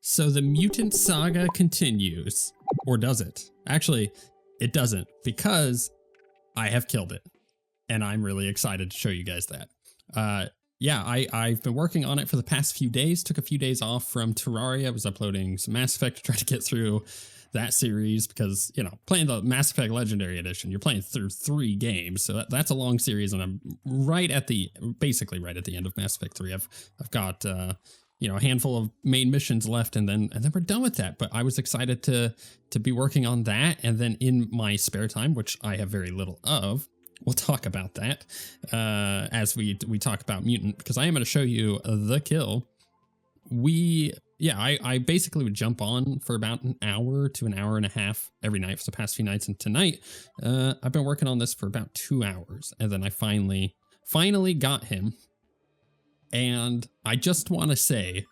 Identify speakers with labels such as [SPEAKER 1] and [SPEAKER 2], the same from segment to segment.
[SPEAKER 1] So the Mutant saga continues, or does it? Actually, it doesn't, because I have killed it, and I'm really excited to show you guys that. Yeah, I've been working on it for the past few days, took a few days off from Terraria. I was uploading some Mass Effect to try to get through that series because, you know, playing the Mass Effect Legendary Edition, you're playing through 3 games. So that's a long series, and I'm basically right at the end of Mass Effect 3. I've got, you know, a handful of main missions left, and then we're done with that. But I was excited to be working on that. And then in my spare time, which I have very little of, we'll talk about that as we talk about Mutant, because I am going to show you the kill. I basically would jump on for about an hour to an hour and a half every night for the past few nights. And tonight, I've been working on this for about 2 hours. And then I finally got him. And I just want to say,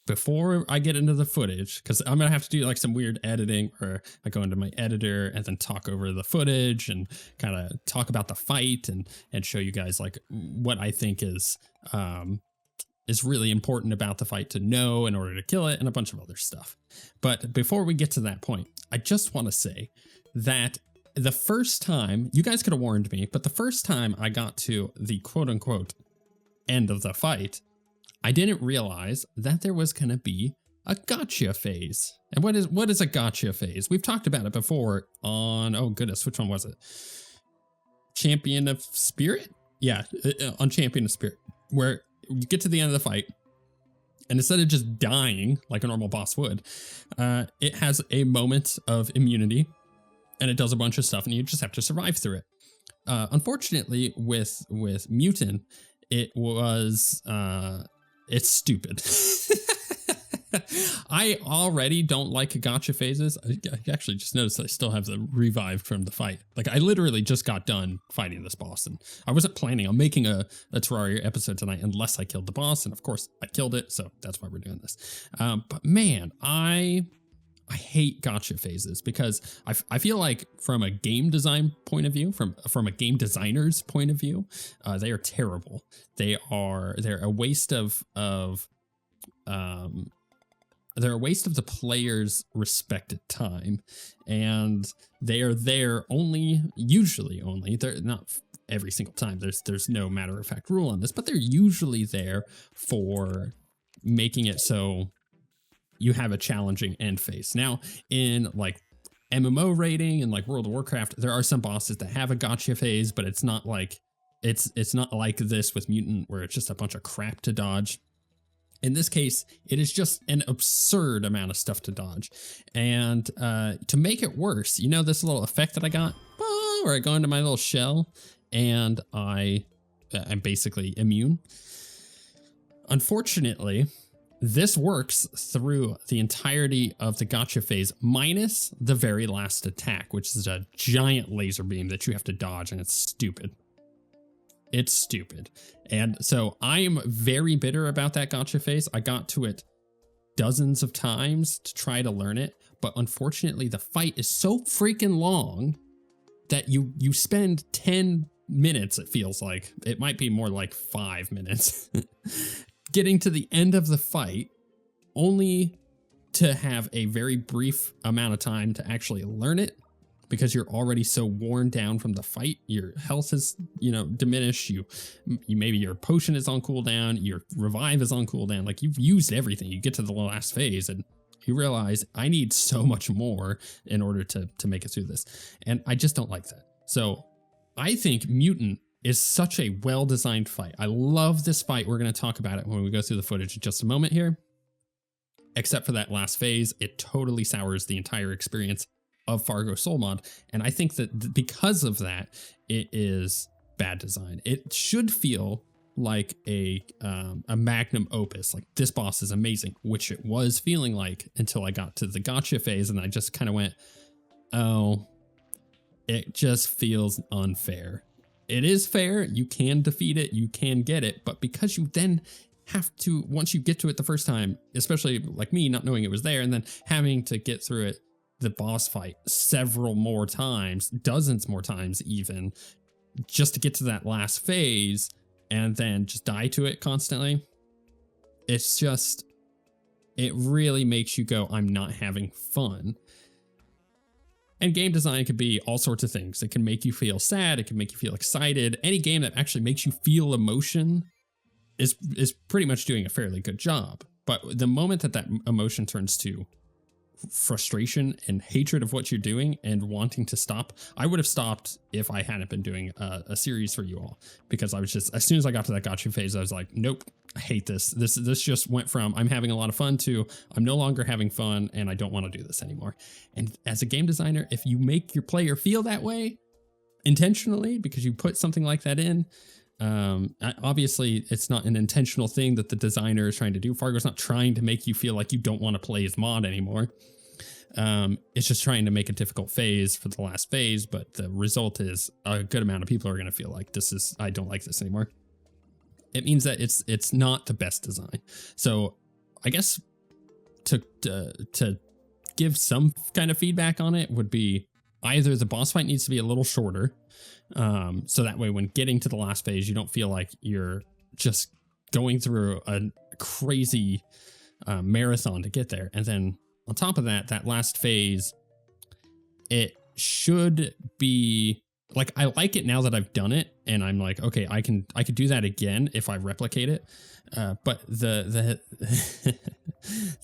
[SPEAKER 1] before I get into the footage, because I'm going to have to do like some weird editing where I go into my editor and then talk over the footage and kind of talk about the fight and show you guys like what I think is really important about the fight to know in order to kill it and a bunch of other stuff. But before we get to that point, I just want to say that the first time, you guys could have warned me, but the first time I got to the quote unquote end of the fight, I didn't realize that there was going to be a gotcha phase. And what is a gotcha phase? We've talked about it before on, oh goodness, which one was it? Champion of Spirit? Yeah, on Champion of Spirit, where you get to the end of the fight, and instead of just dying like a normal boss would, it has a moment of immunity, and it does a bunch of stuff, and you just have to survive through it. Unfortunately, with Mutant, it was, it's stupid. I already don't like gotcha phases. I actually just noticed I still have the revived from the fight. Like, I literally just got done fighting this boss, and I wasn't planning on making a Terraria episode tonight unless I killed the boss, and of course I killed it, so that's why we're doing this. But man, I hate gotcha phases because I feel like from a game design point of view, from a game designer's point of view, they are terrible. They're a waste of they're a waste of the player's respected time, and they are there usually only. They're not every single time. There's no matter of fact rule on this, but they're usually there for making it so you have a challenging end phase. Now, in like MMO rating and like World of Warcraft, there are some bosses that have a gotcha phase, but it's not like not like this with Mutant where it's just a bunch of crap to dodge. In this case, it is just an absurd amount of stuff to dodge. And to make it worse, you know this little effect that I got? Where I go into my little shell and I'm basically immune. Unfortunately, this works through the entirety of the gotcha phase, minus the very last attack, which is a giant laser beam that you have to dodge, and it's stupid. It's stupid. And so I am very bitter about that gotcha phase. I got to it dozens of times to try to learn it, but unfortunately the fight is so freaking long that you spend 10 minutes, it feels like. It might be more like 5 minutes. Getting to the end of the fight, only to have a very brief amount of time to actually learn it, because you're already so worn down from the fight. Your health is, diminished. You maybe your potion is on cooldown. Your revive is on cooldown. Like, you've used everything. You get to the last phase and you realize I need so much more in order to make it through this. And I just don't like that. So I think Mutant is such a well-designed fight. I love this fight. We're going to talk about it when we go through the footage in just a moment here. Except for that last phase, it totally sours the entire experience of Fargo Soul Mod. And I think that because of that, it is bad design. It should feel like a magnum opus. Like, this boss is amazing, which it was feeling like until I got to the gotcha phase, and I just kind of went, oh, it just feels unfair. It is fair. You can defeat it. You can get it. But because you then have to, once you get to it the first time, especially like me, not knowing it was there, and then having to get through it, the boss fight several more times, dozens more times even, just to get to that last phase and then just die to it constantly. It's just, it really makes you go, I'm not having fun. And game design could be all sorts of things. It can make you feel sad. It can make you feel excited. Any game that actually makes you feel emotion is pretty much doing a fairly good job. But the moment that emotion turns to frustration and hatred of what you're doing and wanting to stop, I would have stopped if I hadn't been doing a series for you all, because I was just, as soon as I got to that gotcha phase, I was like, nope, I hate this. This just went from I'm having a lot of fun to I'm no longer having fun and I don't want to do this anymore. And as a game designer, if you make your player feel that way intentionally because you put something like that in, obviously it's not an intentional thing that the designer is trying to do. Fargo's not trying to make you feel like you don't want to play his mod anymore. It's just trying to make a difficult phase for the last phase, but the result is a good amount of people are going to feel like I don't like this anymore. It means that it's not the best design. So I guess to give some kind of feedback on it would be either the boss fight needs to be a little shorter, so that way when getting to the last phase, you don't feel like you're just going through a crazy marathon to get there. And then on top of that, that last phase, it should be like, I like it now that I've done it and I'm like, okay, I could do that again if I replicate it. But the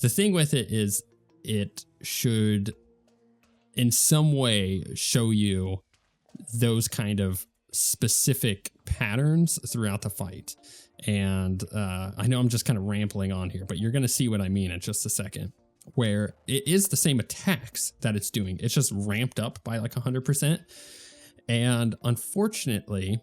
[SPEAKER 1] the thing with it is it should in some way show you those kind of specific patterns throughout the fight. And I know I'm just kind of rambling on here, but you're going to see what I mean in just a second, where it is the same attacks that it's doing. It's just ramped up by like 100%. And unfortunately,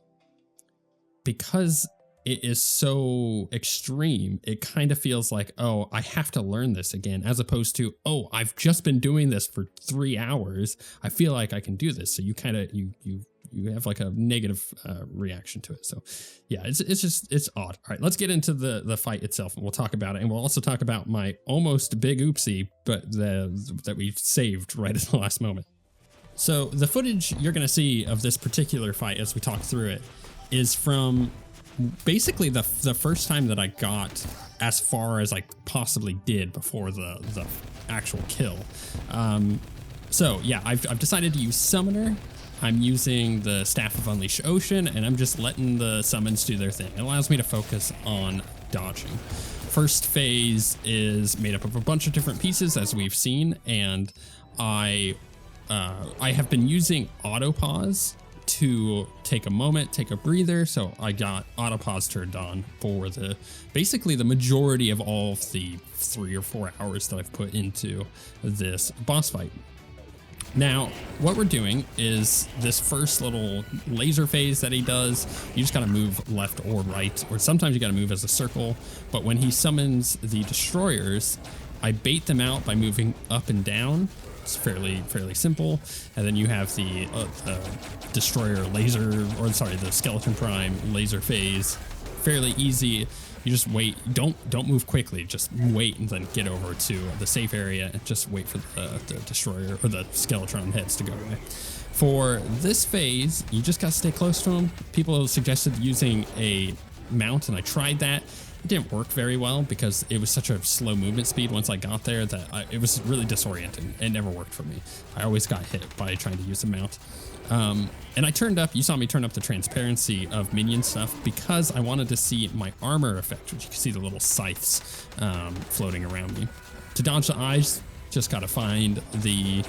[SPEAKER 1] because it is so extreme, it kind of feels like, oh, I have to learn this again, as opposed to, oh, I've just been doing this for 3 hours. I feel like I can do this. So you kind of, you have like a negative reaction to it. So yeah, it's odd. All right, let's get into the fight itself and we'll talk about it. And we'll also talk about my almost big oopsie, but that we saved right at the last moment. So the footage you're going to see of this particular fight as we talk through it is from basically the first time that I got as far as I possibly did before the actual kill. So yeah, I've decided to use Summoner. I'm using the Staff of Unleashed Ocean, and I'm just letting the summons do their thing. It allows me to focus on dodging. First phase is made up of a bunch of different pieces, as we've seen, and I have been using auto pause to take a moment, take a breather. So I got auto pause turned on for basically the majority of all of the 3 or 4 hours that I've put into this boss fight. Now, what we're doing is this first little laser phase that he does, you just gotta move left or right, or sometimes you gotta move as a circle. But when he summons the destroyers, I bait them out by moving up and down. It's fairly simple. And then you have the destroyer laser, the skeleton prime laser phase. Fairly easy. You just wait. Don't move quickly. Just wait and then get over to the safe area and just wait for the destroyer or the skeleton heads to go away. For this phase, you just gotta stay close to them. People suggested using a mount, and I tried that. It didn't work very well because it was such a slow movement speed once I got there that it was really disorienting. It never worked for me. I always got hit by trying to use a mount. And you saw me turn up the transparency of minion stuff because I wanted to see my armor effect, which you can see the little scythes floating around me. To dodge the eyes, just gotta find the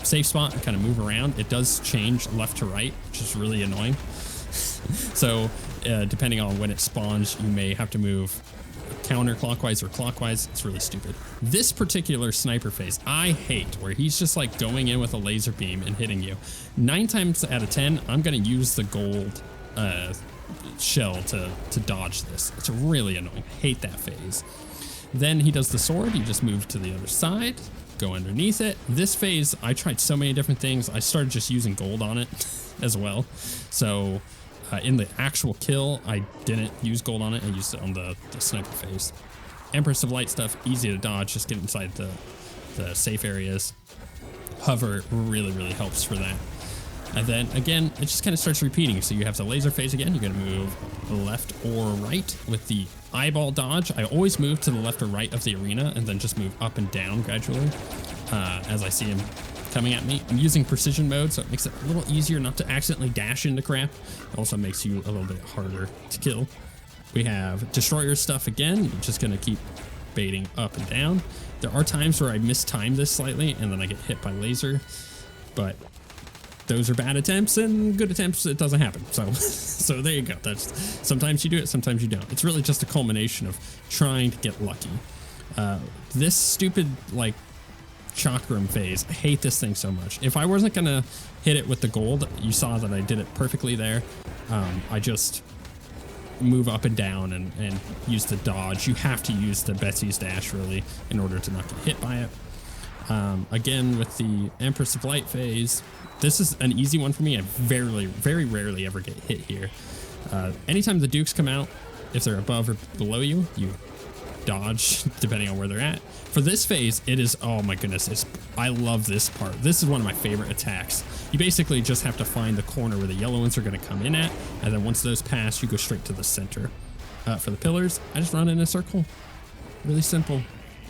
[SPEAKER 1] safe spot and kind of move around. It does change left to right, which is really annoying. So depending on when it spawns, you may have to move counterclockwise or clockwise. It's really stupid. This particular sniper phase, I hate, where he's just like going in with a laser beam and hitting you. 9 times out of 10, I'm going to use the gold shell to dodge this. It's really annoying. I hate that phase. Then he does the sword. You just move to the other side, go underneath it. This phase, I tried so many different things. I started just using gold on it as well. So in the actual kill, I didn't use gold on it. I used it on the sniper phase. Empress of Light stuff, easy to dodge. Just get inside the safe areas. Hover really helps for that. And then again, it just kind of starts repeating. So you have the laser phase again. You're going to move left or right with the eyeball dodge, I always move to the left or right of the arena and then just move up and down gradually as I see him coming at me. I'm using precision mode, so it makes it a little easier not to accidentally dash into crap. It also makes you a little bit harder to kill. We have destroyer stuff again. I'm just gonna keep baiting up and down. There are times where I mistime this slightly and then I get hit by laser, but those are bad attempts, and good attempts, it doesn't happen. So, so there you go. That's sometimes you do it, sometimes you don't. It's really just a culmination of trying to get lucky. This stupid like chakram phase, I hate this thing so much. If I wasn't gonna hit it with the gold, you saw that I did it perfectly there. I just move up and down and use the dodge. You have to use the Betsy's dash really in order to not get hit by it. Again, with the Empress of Light phase, this is an easy one for me. I very rarely ever get hit here. Anytime the Dukes come out, if they're above or below you, you dodge depending on where they're at. For this phase, it is, oh my goodness, I love this part. This is one of my favorite attacks. You basically just have to find the corner where the yellow ones are going to come in at, and then once those pass, you go straight to the center. For the pillars, I just run in a circle. Really simple.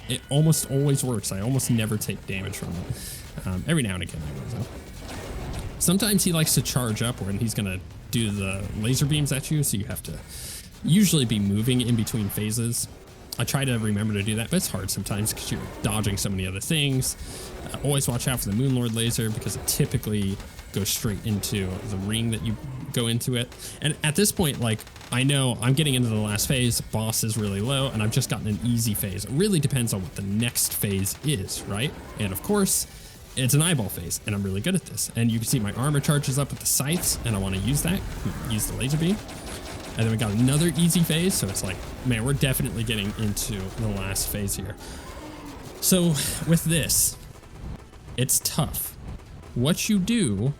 [SPEAKER 1] It almost always works. I almost never take damage from it. Every now and again I will though. Sometimes he likes to charge upward and he's gonna do the laser beams at you, so you have to usually be moving in between phases. I try to remember to do that, but it's hard sometimes because you're dodging so many other things. Always watch out for the Moonlord laser because it typically goes straight into the ring that you go into it. And at this point, like, I know I'm getting into the last phase, boss is really low, and I've just gotten an easy phase. It really depends on what the next phase is, right? And of course, it's an eyeball phase, and I'm really good at this. And you can see my armor charges up with the scythes, and I want to use that, use the laser beam. And then we got another easy phase, so it's like, man, we're definitely getting into the last phase here. So with this, it's tough. What you do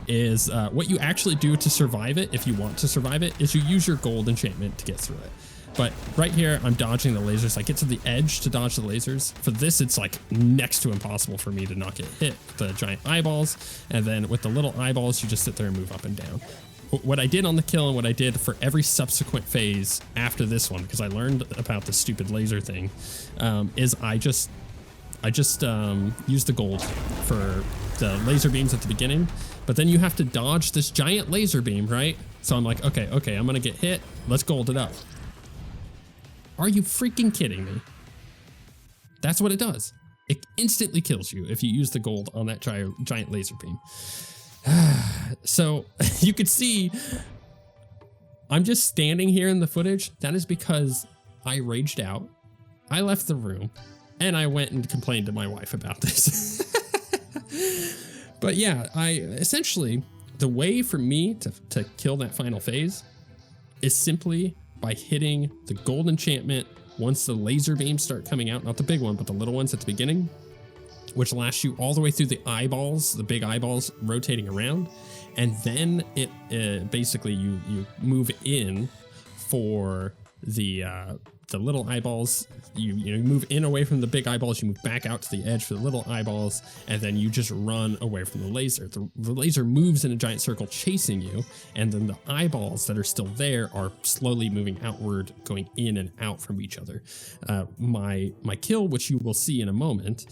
[SPEAKER 1] is, what you actually do to survive it, if you want to survive it, is you use your gold enchantment to get through it. But right here, I'm dodging the lasers. I get to the edge to dodge the lasers. For this, it's like next to impossible for me to not get hit with the giant eyeballs. And then with the little eyeballs, you just sit there and move up and down. What I did on the kill and what I did for every subsequent phase after this one, because I learned about the stupid laser thing, is I just used the gold for the laser beams at the beginning, but then you have to dodge this giant laser beam, right? So I'm like, okay, I'm gonna get hit. Let's gold it up. Are you freaking kidding me? That's what it does. It instantly kills you if you use the gold on that giant laser beam. So you could see I'm just standing here in the footage. That is because I raged out. I left the room and I went and complained to my wife about this. But yeah, essentially the way for me to kill that final phase is simply by hitting the gold enchantment once the laser beams start coming out, not the big one, but the little ones at the beginning, which lasts you all the way through the eyeballs, the big eyeballs rotating around. And then it basically you move in for the little eyeballs. You move in away from the big eyeballs, you move back out to the edge for the little eyeballs, and then you just run away from the laser. The laser moves in a giant circle chasing you, and then the eyeballs that are still there are slowly moving outward, going in and out from each other. My kill, which you will see in a moment,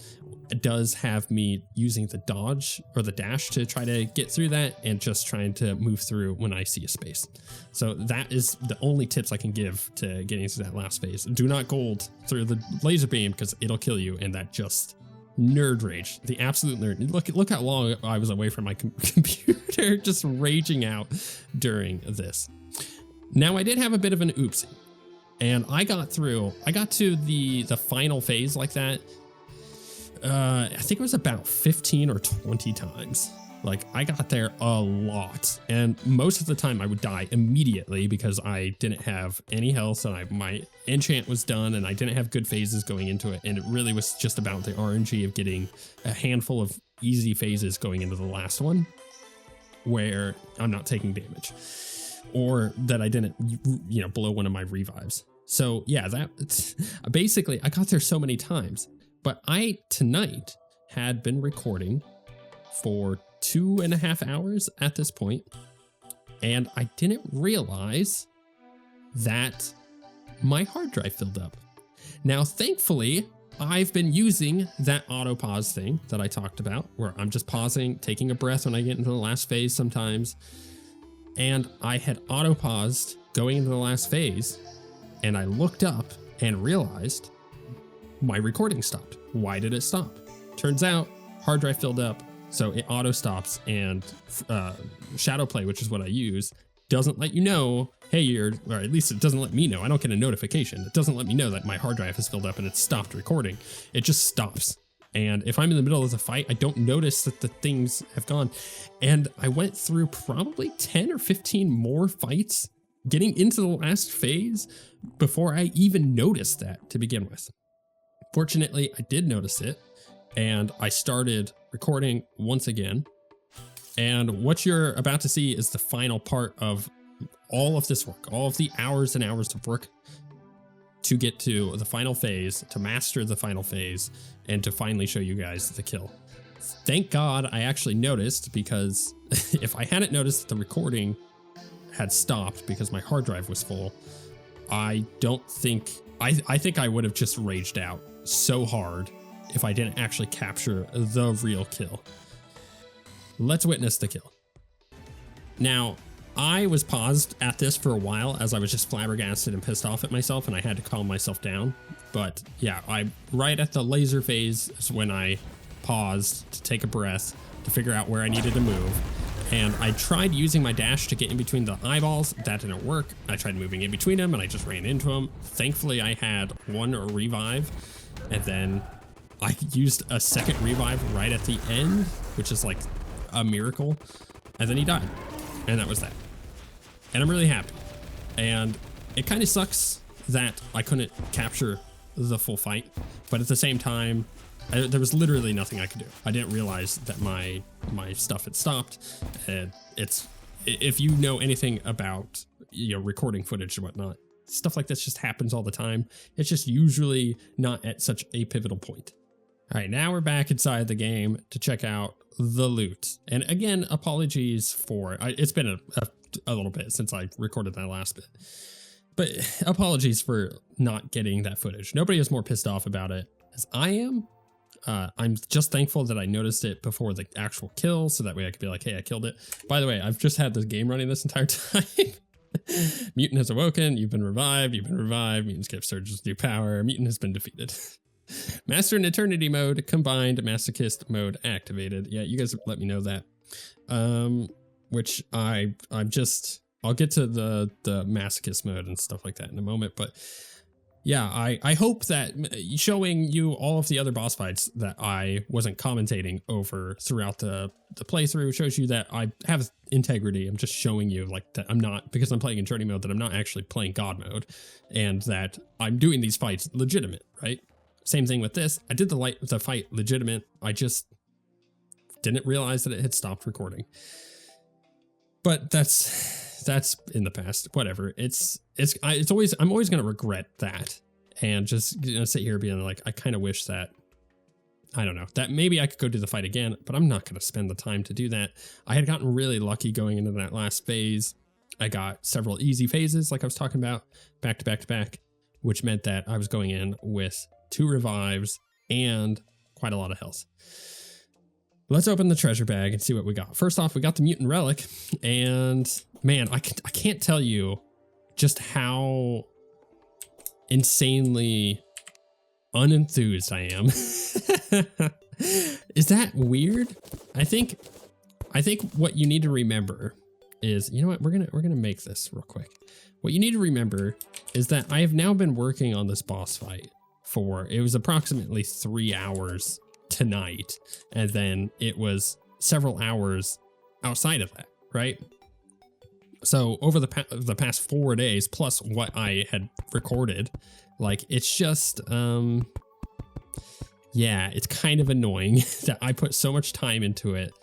[SPEAKER 1] does have me using the dodge or the dash to try to get through that and just trying to move through when I see a space. So that is the only tips I can give to getting through that last phase. Do not gold through the laser beam because it'll kill you, and that just nerd rage, the absolute nerd. Look how long I was away from my computer just raging out during this. Now I did have a bit of an oopsie, and I got to the final phase like that. I think it was about 15 or 20 times. Like, I got there a lot, and most of the time I would die immediately because I didn't have any health and my enchant was done and I didn't have good phases going into it, and it really was just about the RNG of getting a handful of easy phases going into the last one where I'm not taking damage, or that I didn't, blow one of my revives. So yeah, basically I got there so many times. But I, tonight, had been recording for 2.5 hours at this point, and I didn't realize that my hard drive filled up. Now, thankfully, I've been using that auto pause thing that I talked about, where I'm just pausing, taking a breath when I get into the last phase sometimes. And I had auto paused going into the last phase, and I looked up and realized my recording stopped. Why did it stop? Turns out hard drive filled up, so it auto stops, and shadow play, which is what I use, doesn't let you know, hey, or at least it doesn't let me know. I don't get a notification. It doesn't let me know that my hard drive has filled up and it's stopped recording. It just stops. And if I'm in the middle of the fight, I don't notice that the things have gone. And I went through probably 10 or 15 more fights getting into the last phase before I even noticed that to begin with. Fortunately, I did notice it, and I started recording once again. And what you're about to see is the final part of all of this work, all of the hours and hours of work to get to the final phase, to master the final phase, and to finally show you guys the kill. Thank God I actually noticed, because if I hadn't noticed that the recording had stopped because my hard drive was full, I think I would have just raged out so hard if I didn't actually capture the real kill. Let's witness the kill. Now, I was paused at this for a while as I was just flabbergasted and pissed off at myself, and I had to calm myself down. But yeah, right at the laser phase is when I paused to take a breath to figure out where I needed to move. And I tried using my dash to get in between the eyeballs. That didn't work. I tried moving in between them, and I just ran into them. Thankfully, I had one revive, and then I used a second revive right at the end, which is like a miracle. And then he died, and that was that. And I'm really happy. And it kind of sucks that I couldn't capture the full fight, but at the same time, there was literally nothing I could do. I didn't realize that my stuff had stopped. If you know anything about recording footage and whatnot, stuff like this just happens all the time. It's just usually not at such a pivotal point. All right, now we're back inside the game to check out the loot. And again, apologies for, it's been a little bit since I recorded that last bit. But apologies for not getting that footage. Nobody is more pissed off about it as I am. I'm just thankful that I noticed it before the actual kill, so that way I could be like, hey, I killed it. By the way, I've just had this game running this entire time. Mutant has awoken, you've been revived, Mutant's gift surges new power, Mutant has been defeated. Master in Eternity mode combined, Masochist mode activated. Yeah, you guys let me know that. Which I'll get to the Masochist mode and stuff like that in a moment, but yeah, I hope that showing you all of the other boss fights that I wasn't commentating over throughout the playthrough shows you that I have integrity. I'm just showing you like that I'm not, because I'm playing in journey mode, that I'm not actually playing God mode, and that I'm doing these fights legitimate, right? Same thing with this. I did the fight legitimate. I just didn't realize that it had stopped recording. But that's in the past. Whatever. I'm always going to regret that, and just sit here being like, I kind of wish that, I don't know, that maybe I could go do the fight again, but I'm not going to spend the time to do that. I had gotten really lucky going into that last phase. I got several easy phases, like I was talking about, back to back to back, which meant that I was going in with 2 revives and quite a lot of health. Let's open the treasure bag and see what we got. First off, we got the mutant relic, and man, I can't tell you just how insanely unenthused I am. Is that weird? I think what you need to remember is, you know what, we're gonna make this real quick. What you need to remember is that I have now been working on this boss fight for, it was approximately 3 hours tonight, and then it was several hours outside of that, right? So over the past 4 days, plus what I had recorded, like, it's just, yeah, it's kind of annoying that I put so much time into it,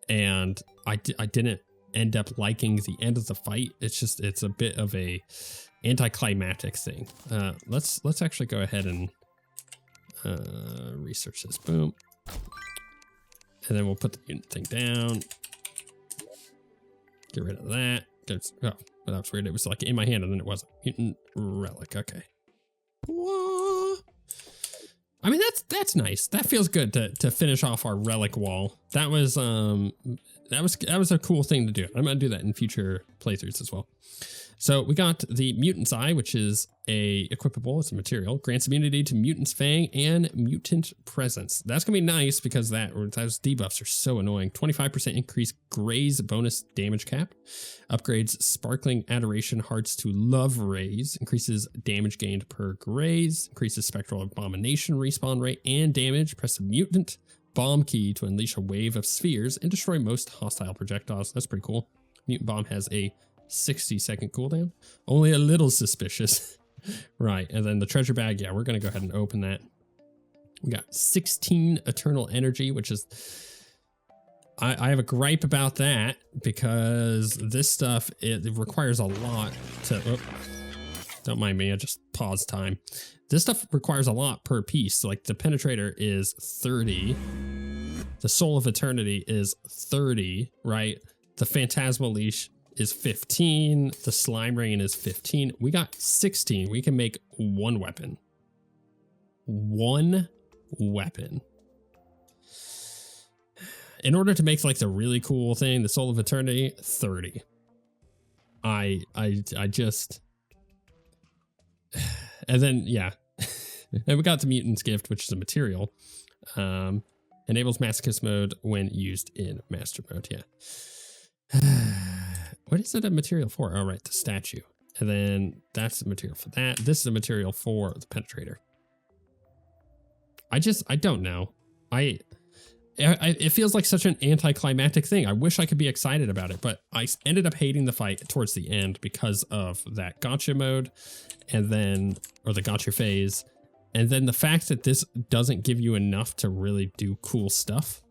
[SPEAKER 1] and I didn't end up liking the end of the fight. It's a bit of a anticlimactic thing. Let's actually go ahead and research this. Boom. And then we'll put the mutant thing down. Get rid of that. Oh, but that was weird. It was like in my hand and then it wasn't. Mutant relic. Okay. Whoa. I mean, that's nice. That feels good to finish off our relic wall. That was a cool thing to do. I'm gonna do that in future playthroughs as well. So we got the Mutant's Eye, which is a equipable. It's a material. Grants immunity to Mutant's Fang and Mutant Presence. That's going to be nice because those debuffs are so annoying. 25% increase Graze bonus damage cap. Upgrades Sparkling Adoration Hearts to Love Rays. Increases damage gained per Graze. Increases Spectral Abomination respawn rate and damage. Press a Mutant Bomb key to unleash a wave of spheres and destroy most hostile projectiles. That's pretty cool. Mutant Bomb has a 60-second cooldown. Only a little suspicious. Right, and then the treasure bag, yeah, we're gonna go ahead and open that. We got 16 eternal energy, which is I have a gripe about that because this stuff, it requires a lot to don't mind me, I just paused time. This stuff requires a lot per piece. Like the penetrator is 30, the soul of eternity is 30, right? The phantasmal leash is 15. The slime rain is 15. We got 16. We can make one weapon. One weapon. In order to make like the really cool thing, the Soul of Eternity, 30. I just, and then, yeah. And we got the Mutant's Gift, which is a material. Enables Masochist mode when used in Master mode, yeah. What is it a material for? Oh, right, the statue. And then that's the material for that. This is a material for the penetrator. I don't know. It feels like such an anticlimactic thing. I wish I could be excited about it, but I ended up hating the fight towards the end because of that gotcha mode and then, or the gotcha phase. And then the fact that this doesn't give you enough to really do cool stuff.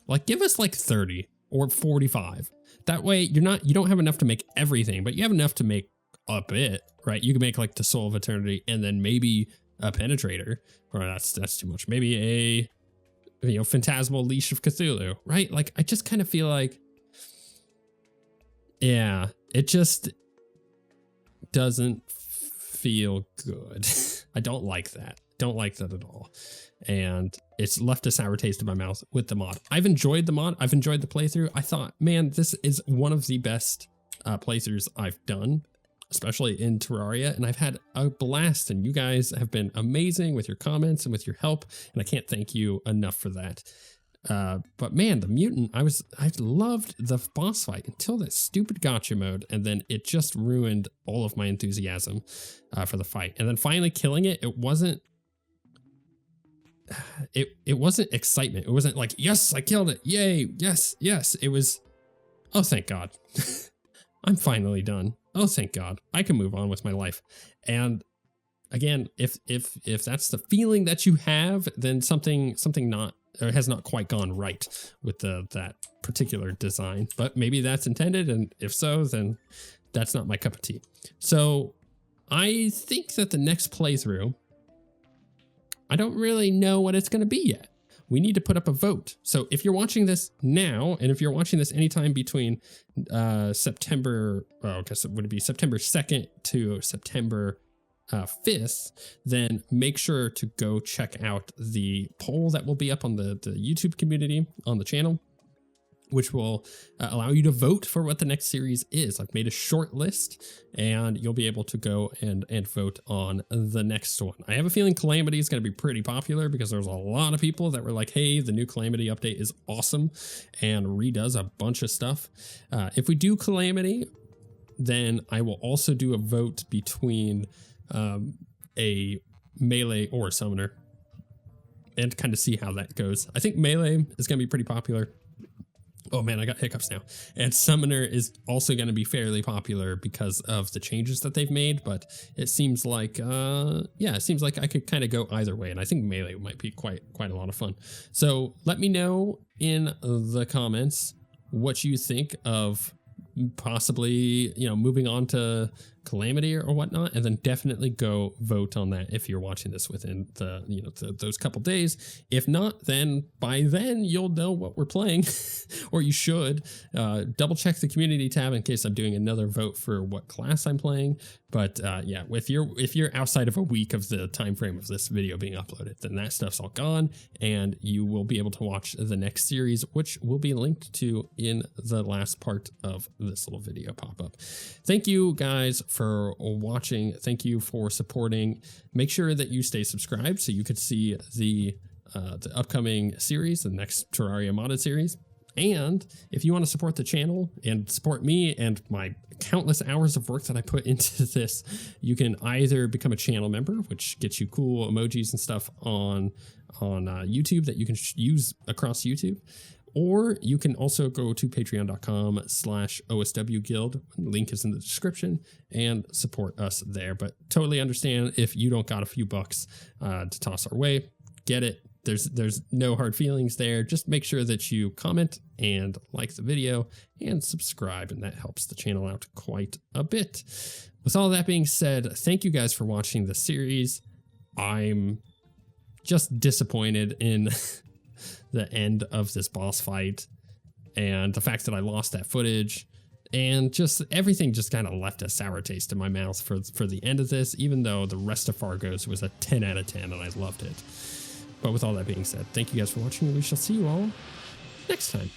[SPEAKER 1] Like give us like 30 or 45. That way you don't have enough to make everything, but you have enough to make a bit, right? You can make like the Soul of Eternity and then maybe a penetrator, or that's too much. Maybe a, phantasmal leash of Cthulhu, right? Like I just kind of feel like, yeah, it just doesn't feel good. I don't like that. Don't like that at all. And it's left a sour taste in my mouth with the mod. I've enjoyed the mod. I've enjoyed the playthrough. I thought, man, this is one of the best playthroughs I've done, especially in Terraria. And I've had a blast, and you guys have been amazing with your comments and with your help. And I can't thank you enough for that. But man, the Mutant, I loved the boss fight until that stupid gotcha mode. And then it just ruined all of my enthusiasm for the fight. And then finally killing it, it wasn't excitement. It wasn't like, yes, I killed it. Yay. Yes. Yes. It was, oh, thank God. I'm finally done. Oh, thank God. I can move on with my life. And again, if that's the feeling that you have, then something has not quite gone right with that particular design, but maybe that's intended. And if so, then that's not my cup of tea. So I think that the next playthrough, I don't really know what it's going to be yet. We need to put up a vote. So if you're watching this now, and if you're watching this anytime between September, I guess it would be September 2nd to September 5th, then make sure to go check out the poll that will be up on the YouTube community on the channel, which will allow you to vote for what the next series is. I've made a short list, and you'll be able to go and vote on the next one. I have a feeling Calamity is going to be pretty popular because there's a lot of people that were like, hey, the new Calamity update is awesome and redoes a bunch of stuff. If we do Calamity, then I will also do a vote between a melee or a summoner and kind of see how that goes. I think melee is going to be pretty popular. Oh man, I got hiccups now. And Summoner is also going to be fairly popular because of the changes that they've made, but it seems like, it seems like I could kind of go either way. And I think Melee might be quite a lot of fun. So let me know in the comments what you think of possibly, moving on to calamity or whatnot, and then definitely go vote on that if you're watching this within the those couple days. If not, then by then you'll know what we're playing, or you should double check the community tab in case I'm doing another vote for what class I'm playing. But yeah, if you're outside of a week of the time frame of this video being uploaded, then that stuff's all gone, and you will be able to watch the next series, which will be linked to in the last part of this little video pop-up. Thank you guys for watching. Thank you for supporting. Make sure that you stay subscribed so you could see the upcoming series, the next Terraria modded series. And if you want to support the channel and support me and my countless hours of work that I put into this, you can either become a channel member, which gets you cool emojis and stuff on YouTube that you can use across YouTube, or you can also go to patreon.com/OSWguild. Link is in the description, and support us there. But totally understand if you don't got a few bucks to toss our way. Get it. There's no hard feelings there. Just make sure that you comment and like the video and subscribe, and that helps the channel out quite a bit. With all that being said, thank you guys for watching the series. I'm just disappointed in the end of this boss fight and the fact that I lost that footage, and just everything just kind of left a sour taste in my mouth for the end of this, even though the rest of Fargo's was a 10 out of 10 and I loved it. But with all that being said, thank you guys for watching, and we shall see you all next time.